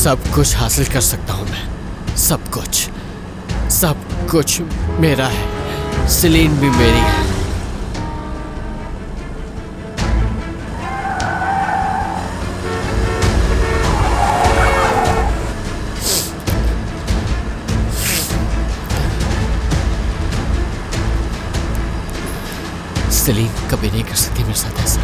सब कुछ हासिल कर सकता हूँ मैं, सब कुछ मेरा है। सेलिन भी मेरी है। सेलिन कभी नहीं कर सकती मेरे साथ ऐसा।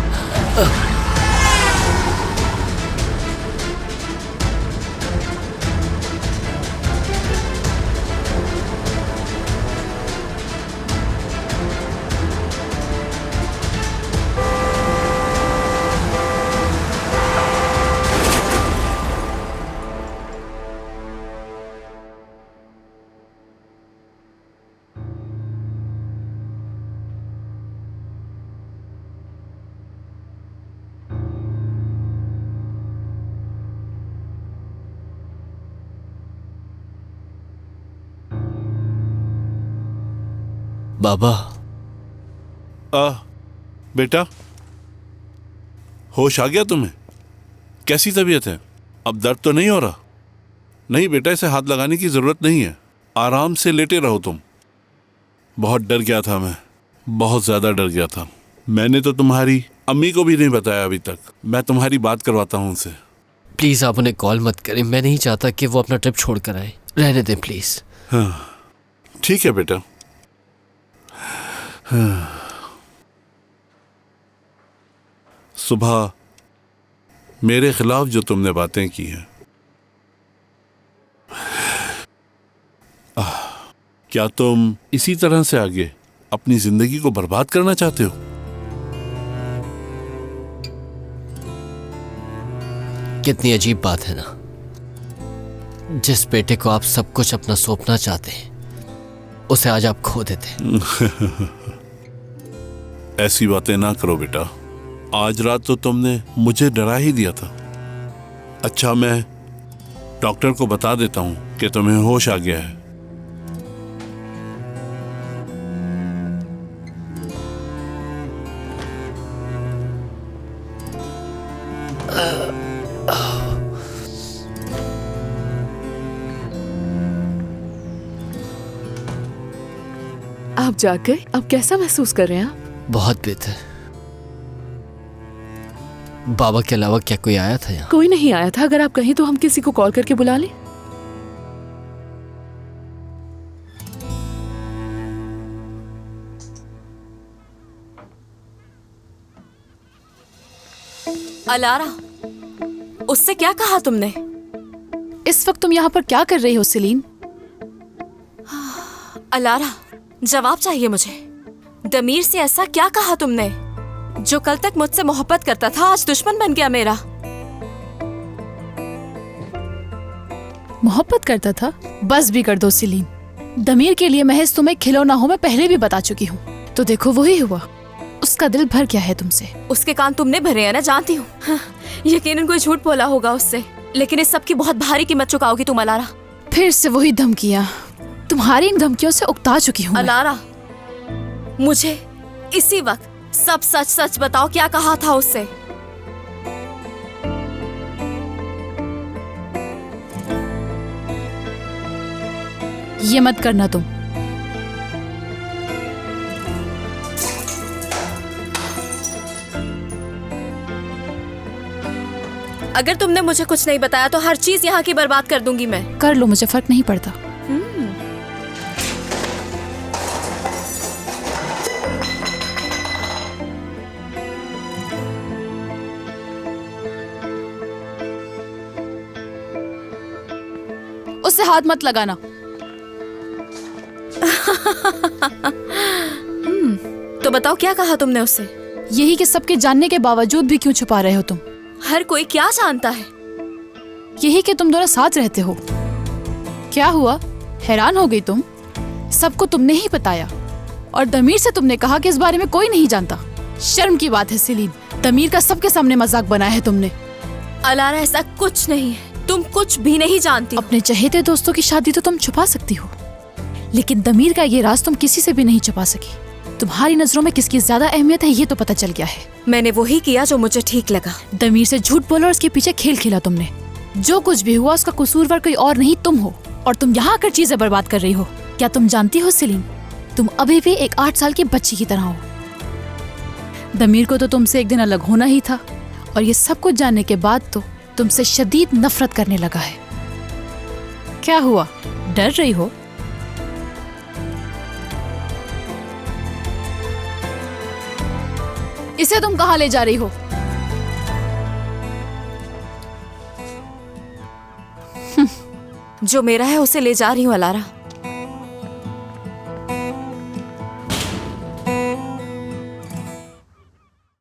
बाबा। बेटा, होश आ गया तुम्हें? कैसी तबीयत है? अब दर्द तो नहीं हो रहा? नहीं बेटा, इसे हाथ लगाने की जरूरत नहीं है। आराम से लेटे रहो तुम। बहुत डर गया था मैं, बहुत ज्यादा डर गया था। मैंने तो तुम्हारी अम्मी को भी नहीं बताया अभी तक। मैं तुम्हारी बात करवाता हूँ उनसे। प्लीज आप उन्हें कॉल मत करें। मैं नहीं चाहता कि वो अपना ट्रिप छोड़ कर आए। रहने दें प्लीज। हाँ ठीक है बेटा। सुबह मेरे खिलाफ जो तुमने बातें की हैं, क्या तुम इसी तरह से आगे अपनी जिंदगी को बर्बाद करना चाहते हो? कितनी अजीब बात है ना। जिस बेटे को आप सब कुछ अपना सौंपना चाहते हैं, उसे आज आप खो देते। ऐसी बातें ना करो बेटा। आज रात तो तुमने मुझे डरा ही दिया था। अच्छा, मैं डॉक्टर को बता देता हूं कि तुम्हें होश आ गया है। आप जाग गए? अब कैसा महसूस कर रहे हैं आप? बहुत बेहतर। बाबा के अलावा क्या कोई आया था यहाँ? कोई नहीं आया था। अगर आप कहें तो हम किसी को कॉल करके बुला लें। अलारा, उससे क्या कहा तुमने? इस वक्त तुम यहाँ पर क्या कर रही हो सेलिन? अलारा, जवाब चाहिए मुझे। दमीर से ऐसा क्या कहा तुमने? जो कल तक मुझसे मोहब्बत करता था, आज दुश्मन बन गया मेरा। मोहब्बत करता था? बस भी कर दो सेलिन। दमीर के लिए महज तुम्हें खिलौना हो, मैं पहले भी बता चुकी हूँ। तो देखो वही हुआ। उसका दिल भर गया है तुमसे। उसके कान तुमने भरे हैं ना, जानती हूँ। हाँ, यकीनन कोई झूठ बोला होगा उससे। लेकिन इस सब की बहुत भारी कीमत चुकाओगी तुम अलारा। फिर से वही धमकियाँ। तुम्हारी इन धमकियों से उकता चुकी हूँ अलारा, मुझे इसी वक्त सब सच सच बताओ, क्या कहा था उससे? ये मत करना तुम। अगर तुमने मुझे कुछ नहीं बताया तो हर चीज यहाँ की बर्बाद कर दूंगी मैं। कर लो, मुझे फर्क नहीं पड़ता। उससे हाथ मत लगाना। तो बताओ क्या कहा तुमने उससे? यही कि सबके जानने के बावजूद भी क्यों छुपा रहे हो तुम? हर कोई क्या जानता है? यही कि तुम दोनों साथ रहते हो। क्या हुआ, हैरान हो गई तुम? सबको तुमने ही बताया और दमीर से तुमने कहा कि इस बारे में कोई नहीं जानता। शर्म की बात है सेलिन, दमीर का सबके सामने मजाक बनाया है तुमने। अलारा, ऐसा कुछ नहीं है। तुम कुछ भी नहीं जानती। अपने चहेते दोस्तों की शादी तो तुम छुपा सकती हो, लेकिन दमीर का ये राज तुम किसी से भी नहीं छुपा सकी। तुम्हारी नजरों में किसकी ज्यादा अहमियत है ये तो पता चल गया है। मैंने वही किया जो मुझे ठीक लगा। दमीर से झूठ बोला और उसके पीछे खेल खेला तुमने। जो कुछ भी हुआ उसका कसूरवार कोई और नहीं तुम हो, और तुम यहाँ आकर चीजें बर्बाद कर रही हो। क्या तुम जानती हो सेलिन, तुम अभी भी एक 8 साल की बच्ची की तरह हो। दमीर को तो तुमसे एक दिन अलग होना ही था, और ये सब कुछ जानने के बाद तो तुमसे शदीद नफरत करने लगा है। क्या हुआ, डर रही हो? इसे तुम कहाँ ले जा रही हो? जो मेरा है उसे ले जा रही हूँ अलारा।